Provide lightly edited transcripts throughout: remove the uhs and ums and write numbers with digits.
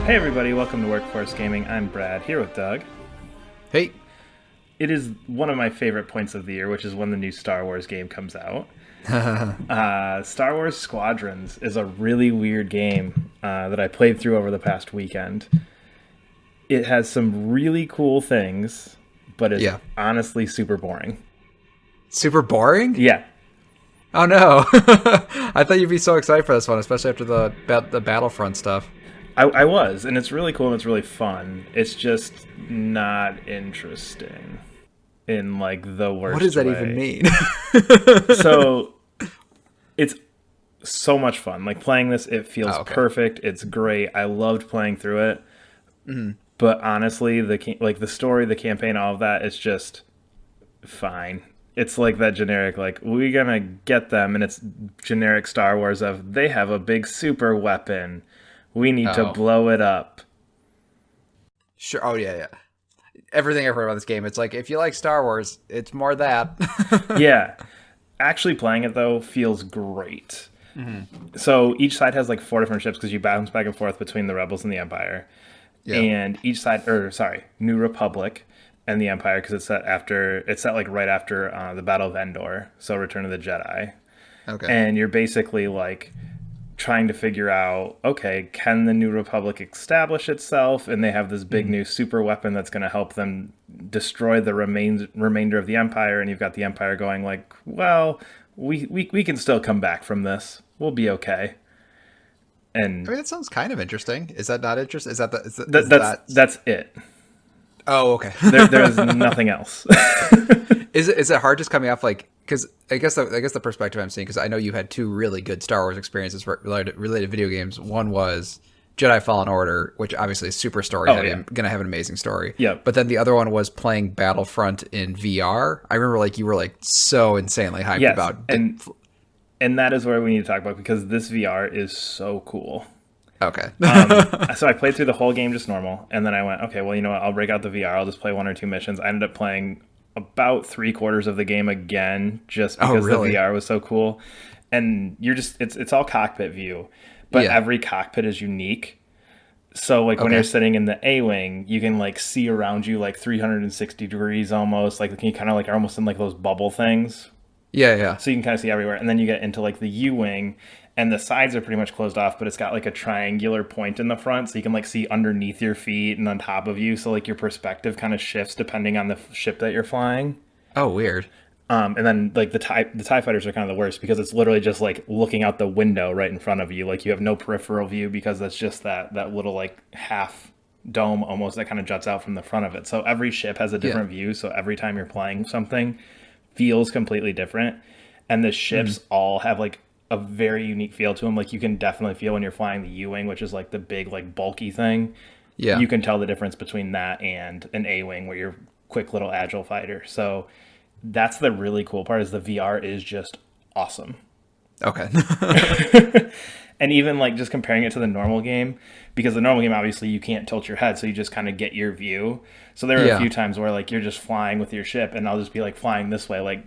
Hey everybody, welcome to Workforce Gaming. I'm Brad, here with Doug. Hey. It is one of my favorite points of the year, which is when the new Star Wars game comes out. Star Wars Squadrons is a really weird game that I played through over the past weekend. It has some really cool things, but it's Yeah. honestly super boring. Super boring? Yeah, Oh no. I thought you'd be so excited for this one, especially after the Battlefront stuff. I was, and it's really cool and it's really fun. It's just not interesting in like the What does worst that even way. mean? So it's so much fun. Like playing this, it feels Oh, okay. perfect. It's great. I loved playing through it. But honestly, the story, the campaign, all of that, it's just fine. It's like that generic, like we're gonna get them, and it's generic Star Wars of they have a big super weapon. We need to Oh. blow it up. Sure. Oh yeah, yeah. Everything I've heard about this game, it's like if you like Star Wars, it's more that. Yeah, actually playing it though feels great. So each side has like four different ships because you bounce back and forth between the rebels and the Empire. Yeah. And each side, or sorry, New Republic and the Empire, because it's set like right after the Battle of Endor, so Return of the Jedi. Okay. And you're basically like trying to figure out, okay, can the New Republic establish itself? And they have this big new super weapon that's going to help them destroy the remainder of the Empire. And you've got the Empire going like, well, we can still come back from this. We'll be okay. I And mean, that sounds kind of interesting. Is that not interesting? Is that the, th- is that's that? that's it. Oh, okay. There's nothing else. Is it hard just coming off like because I guess the perspective I'm seeing because I know you had two really good Star Wars experiences for related video games. One was Jedi Fallen Order, which obviously is super story heavy. Yeah. I'm gonna have an amazing story. Yep. But then the other one was playing Battlefront in VR. I remember like you were like so insanely hyped Yes, about. and that is where we need to talk about because this VR is so cool. Okay. So I played through the whole game just normal, and then I went, okay, well, you know what? I'll break out the VR. I'll just play one or two missions. I ended up playing about 3/4 of the game again, just Oh, because the really? VR was so cool. And it's all cockpit view, but Yeah. every cockpit is unique. So like when Okay. you're sitting in the A wing, you can like see around you like 360 degrees almost. Like you kind of like are almost in like those bubble things, Yeah. Yeah. so you can kind of see everywhere. And then you get into like the U wing, and the sides are pretty much closed off, but it's got like a triangular point in the front, so you can like see underneath your feet and on top of you. So like your perspective kind of shifts depending on the ship that you're flying. Oh, weird. And then like the TIE fighters are kind of the worst because it's literally just like looking out the window right in front of you. Like you have no peripheral view because that's just that little like half dome almost that kind of juts out from the front of it. So every ship has a Yeah. different view. So every time you're playing something feels completely different. And the ships all have like a very unique feel to them. Like you can definitely feel when you're flying the U-wing, which is like the big like bulky thing. Yeah. You can tell the difference between that and an A-wing where you're quick little agile fighter. So that's the really cool part is the VR is just awesome. Okay. And even like just comparing it to the normal game, because the normal game obviously you can't tilt your head, so you just kind of get your view. So there are a Yeah. few times where like you're just flying with your ship, and I'll just be like flying this way, like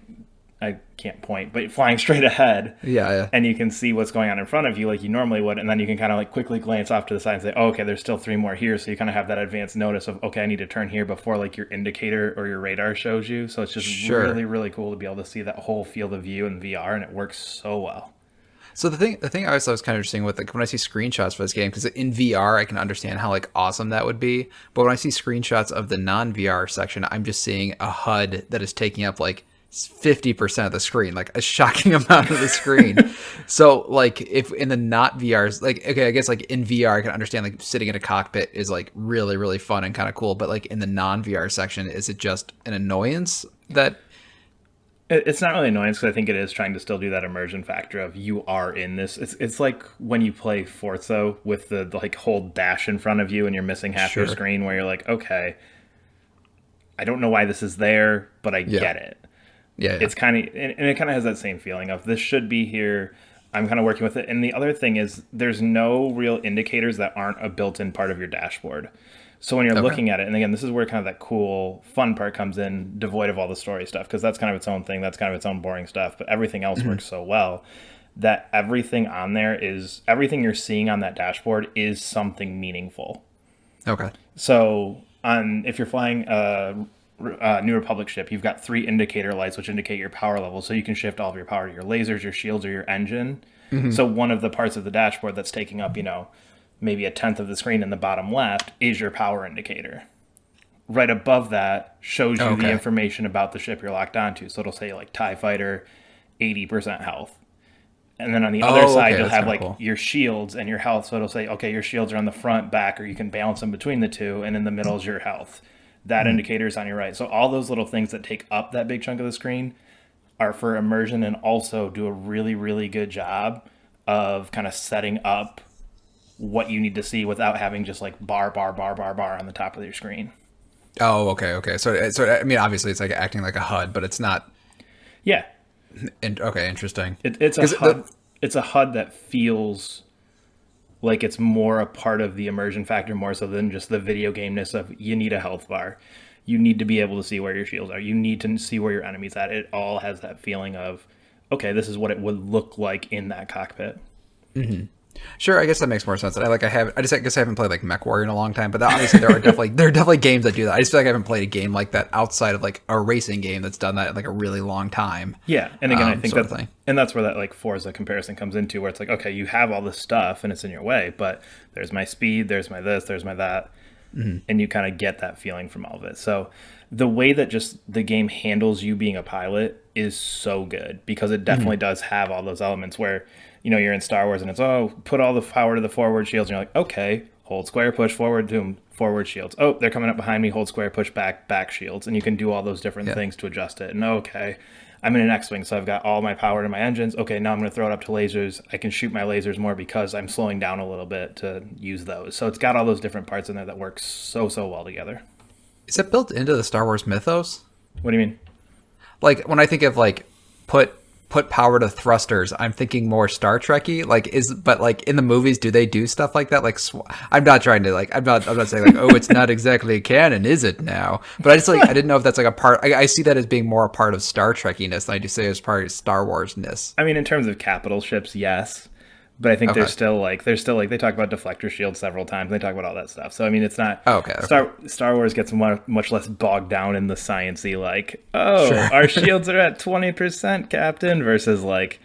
I can't point, but flying straight ahead, Yeah. Yeah. and you can see what's going on in front of you like you normally would, and then you can kind of like quickly glance off to the side and say, oh, okay, there's still three more here, so you kind of have that advanced notice of, okay, I need to turn here before like your indicator or your radar shows you. So it's just Sure. really, really cool to be able to see that whole field of view in VR, and it works so well. So the thing I always thought was kind of interesting with like when I see screenshots for this game because in VR I can understand how like awesome that would be, but when I see screenshots of the non VR section, I'm just seeing a HUD that is taking up like 50% of the screen, like a shocking amount of the screen. So like if in the not VRs, like okay, I guess like in VR I can understand like sitting in a cockpit is like really really fun and kind of cool, but like in the non VR section, is it just an annoyance that? It's not really annoying because I think it is trying to still do that immersion factor of you are in this. It's like when you play Forza with the like whole dash in front of you and you're missing half your Sure. screen where you're like, okay, I don't know why this is there, but I Yeah. get it. Yeah, yeah. It's kind of and it kind of has that same feeling of this should be here. I'm kind of working with it. And the other thing is there's no real indicators that aren't a built-in part of your dashboard. So when you're Okay. looking at it, and again, this is where kind of that cool, fun part comes in, devoid of all the story stuff, because that's kind of its own thing. That's kind of its own boring stuff. But everything else works so well that everything on there is everything you're seeing on that dashboard is something meaningful. Okay. So if you're flying a New Republic ship, you've got 3 indicator lights which indicate your power level, so you can shift all of your power to your lasers, your shields, or your engine. Hmm. So one of the parts of the dashboard that's taking up, maybe a tenth of the screen in the bottom left is your power indicator. Right above that shows you the Okay. information about the ship you're locked onto. So it'll say like TIE Fighter, 80% health. And then on the other Oh, side, okay. you'll That's have kind of like cool. your shields and your health. So it'll say, okay, your shields are on the front, back, or you can balance them between the two. And in the middle is your health. That Mhm. indicator is on your right. So all those little things that take up that big chunk of the screen are for immersion and also do a really, really good job of kind of setting up what you need to see without having just like bar, bar, bar, bar, bar on the top of your screen. Oh, okay, okay. So I mean, obviously, it's like acting like a HUD, but it's not. Yeah, Okay, interesting. it's a Because the HUD. It's a HUD that feels like it's more a part of the immersion factor more so than just the video gameness of you need a health bar. You need to be able to see where your shields are. You need to see where your enemy's at. It all has that feeling of, okay, this is what it would look like in that cockpit. Sure, I guess that makes more sense. I guess I haven't played like MechWarrior in a long time, but obviously there are definitely games that do that. I just feel like I haven't played a game like that outside of like a racing game that's done that in like a really long time, Yeah, and again, I think sort of thing. that's where that like Forza comparison comes into, where it's like, okay, you have all this stuff and it's in your way, but there's my speed, there's my this, there's my that, and you kind of get that feeling from all of it. So the way that just the game handles you being a pilot is so good because it definitely does have all those elements where you're in Star Wars and it's put all the power to the forward shields and you're like, okay, hold square, push forward, doom, forward shields. Oh, they're coming up behind me, hold square, push back shields, and you can do all those different Yeah. things to adjust it. And okay, I'm in an X-wing, so I've got all my power to my engines. Okay, now I'm going to throw it up to lasers. I can shoot my lasers more because I'm slowing down a little bit to use those. So it's got all those different parts in there that work so well together. Is that built into the Star Wars mythos? What do you mean? Like when I think of like put power to thrusters, I'm thinking more Star Trekky. But like in the movies, do they do stuff like that? Like I'm not trying to like I'm not saying like, oh, it's not exactly canon, is it now? But I didn't know if that's like a part. I see that as being more a part of Star Trekkiness than I do say as part of Star Warsness. I mean, in terms of capital ships, yes. But I think Okay. there's still like they talk about deflector shields several times. They talk about all that stuff. So I mean, it's not Oh, okay. Okay. Star Wars gets much less bogged down in the sciencey like, oh, Sure. our shields are at 20%, Captain, versus like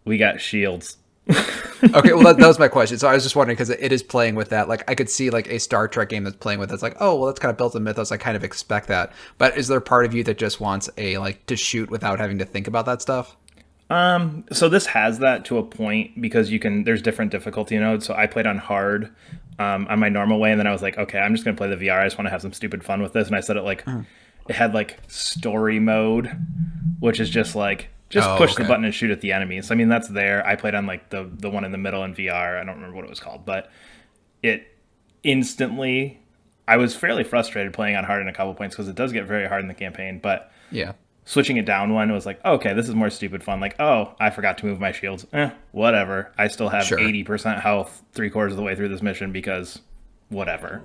we got shields. Okay, well that was my question. So I was just wondering because it is playing with that. Like I could see like a Star Trek game that's playing with it. It's like, oh well, that's kind of built in mythos. I kind of expect that. But is there part of you that just wants a like to shoot without having to think about that stuff? So this has that to a point because there's different difficulty nodes. So I played on hard on my normal way, and then I was like, okay, I'm just gonna play the VR. I just want to have some stupid fun with this, and I set it like it had like story mode, which is just like just Oh, push the okay. button and shoot at the enemies. I mean, that's there. I played on like the one in the middle in VR. I don't remember what it was called, but it instantly. I was fairly frustrated playing on hard in a couple points because it does get very hard in the campaign, but Yeah. switching it down one was like, okay, this is more stupid fun. Like, oh, I forgot to move my shields. Whatever. I still have Sure. 80% health 3/4 of the way through this mission because whatever.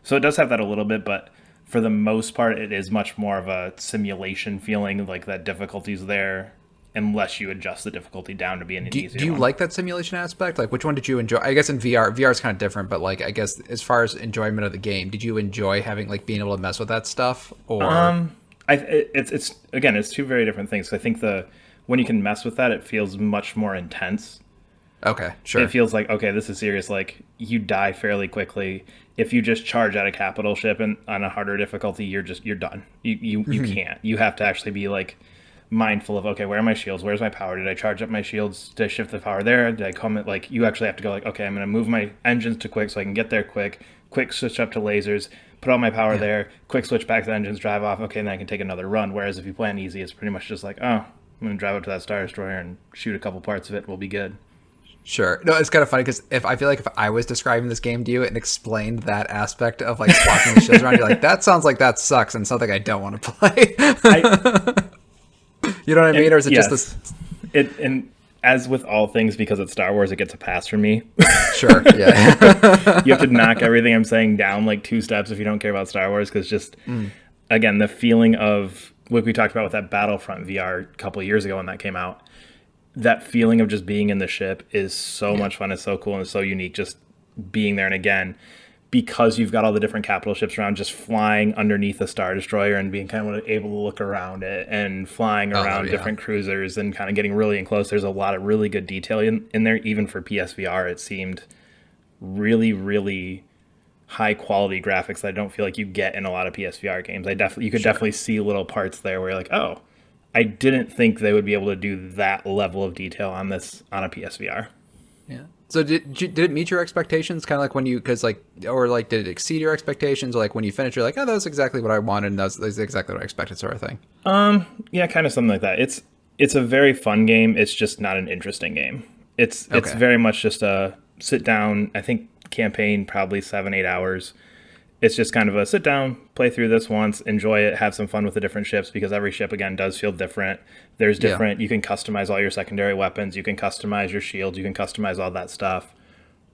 So it does have that a little bit, but for the most part, it is much more of a simulation feeling, like that difficulty's there, unless you adjust the difficulty down to be an easier Do you one. like that simulation aspect? Like, which one did you enjoy? I guess in VR is kind of different, but like, I guess as far as enjoyment of the game, did you enjoy having like being able to mess with that stuff? Or It's again, it's two very different things. I think the when you can mess with that, it feels much more intense. okay, It sure. feels like, okay, this is serious. Like you die fairly quickly if you just charge at a capital ship and on a harder difficulty. You're done. You can't. You have to actually be like mindful of, okay, where are my shields? Where's my power? Did I charge up my shields? Did I shift the power there? Did I come at like you actually have to go like, okay, I'm gonna move my engines to quick so I can get there quick. Quick switch up to lasers. Put all my power Yeah. there. Quick switch back to engines. Drive off. Okay, and then I can take another run. Whereas if you play on easy, it's pretty much just like, oh, I'm gonna drive up to that Star Destroyer and shoot a couple parts of it. We'll be good. Sure. No, it's kind of funny because if I feel like if I was describing this game to you and explained that aspect of like swapping the shields around, you're like, that sounds like that sucks and something I don't want to play. I You know what I mean? And Or is it just yes, this? and as with all things, because it's Star Wars, it gets a pass from me. Sure. Yeah. You have to knock everything I'm saying down like 2 steps if you don't care about Star Wars, because just again the feeling of what we talked about with that Battlefront VR a couple of years ago when that came out. That feeling of just being in the ship is so much fun. It's so cool and it's so unique. Just being there, and again, because you've got all the different capital ships around, just flying underneath a Star Destroyer and being kind of able to look around it and flying around different cruisers and kind of getting really in close. There's a lot of really good detail in there. Even for PSVR, it seemed really, really high quality graphics that I don't feel like you get in a lot of PSVR games. You could definitely see little parts there where you're like, oh, I didn't think they would be able to do that level of detail on a PSVR. Yeah. So did it meet your expectations? Kind of like when you, because like, or like, did it exceed your expectations? Or like when you finish, you're like, oh, that was exactly what I wanted, and that's exactly what I expected, sort of thing. Yeah, kind of something like that. It's a very fun game. It's just not an interesting game. It's very much just a sit down. I think campaign probably 7-8 hours. It's just kind of a sit down, play through this once, enjoy it, have some fun with the different ships, because every ship, again, does feel different. There's different, you can customize all your secondary weapons, you can customize your shields, you can customize all that stuff.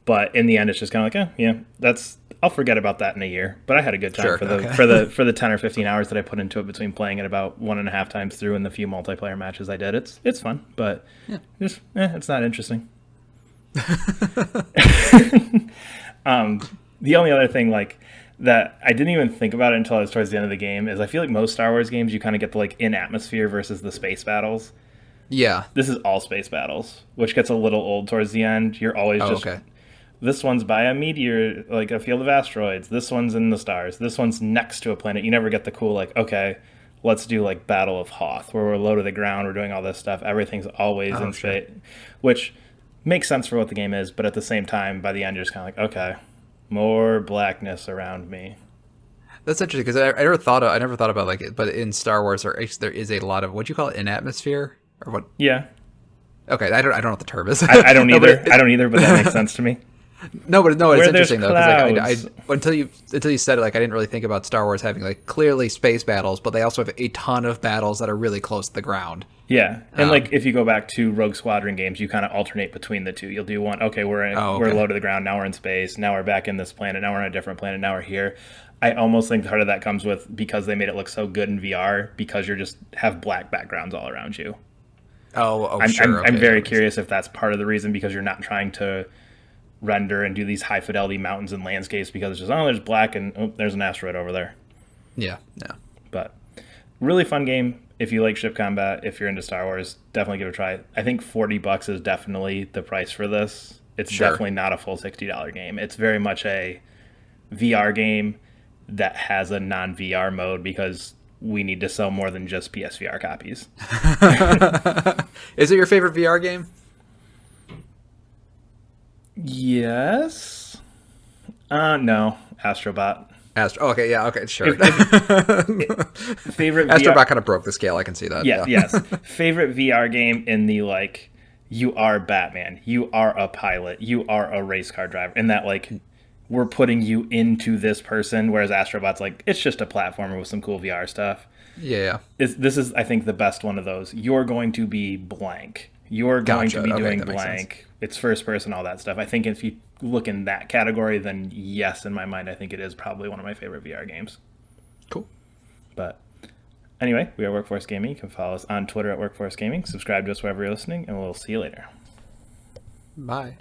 But in the end, it's just kind of like, I'll forget about that in a year. But I had a good time for the 10 or 15 hours that I put into it between playing it about 1.5 times through and the few multiplayer matches I did. It's fun, but it's not interesting. The only other thing that I didn't even think about it until I was towards the end of the game is I feel like most Star Wars games, you kind of get the in atmosphere versus the space battles. Yeah. This is all space battles, which gets a little old towards the end. You're always this one's by a meteor, like a field of asteroids. This one's in the stars. This one's next to a planet. You never get the cool, okay, let's do Battle of Hoth, where we're low to the ground, we're doing all this stuff. Everything's always in space, which makes sense for what the game is, but at the same time, by the end, you're just kind of okay, more blackness around me. That's interesting, because I never thought about it, but in Star Wars there is a lot of, what do you call it, in atmosphere or what? Yeah. Okay, I don't know what the term is. I don't either. I don't either, but that makes sense to me. No, but it's interesting though, because until you said it, I didn't really think about Star Wars having clearly space battles, but they also have a ton of battles that are really close to the ground. Yeah, and if you go back to Rogue Squadron games, you kind of alternate between the two. You'll do one, we're low to the ground, now we're in space, now we're back in this planet, now we're on a different planet, now we're here. I almost think part of that comes with, because they made it look so good in VR, because you just have black backgrounds all around you. I'm very curious if that's part of the reason, because you're not trying to render and do these high fidelity mountains and landscapes, because it's just, there's black and there's an asteroid over there. Yeah. But really fun game. If you like ship combat, if you're into Star Wars, definitely give it a try. I think $40 is definitely the price for this. It's definitely not a full $60 game. It's very much a VR game that has a non-VR mode, because we need to sell more than just PSVR copies. Is it your favorite VR game? Yes. No. Astrobot. Okay, sure. Favorite Astrobot VR... kind of broke the scale. I can see that. Yeah, yes. Favorite VR game in the you are Batman, you are a pilot, you are a race car driver, and that we're putting you into this person, whereas Astrobot's it's just a platformer with some cool VR stuff. Yeah. This is, I think, the best one of those. You're going to be blank. You're going to be doing blank. It's first person, all that stuff. I think if you look in that category, then yes, in my mind, I think it is probably one of my favorite VR games. Cool. But anyway, we are Workforce Gaming. You can follow us on Twitter at Workforce Gaming. Subscribe to us wherever you're listening, and we'll see you later. Bye.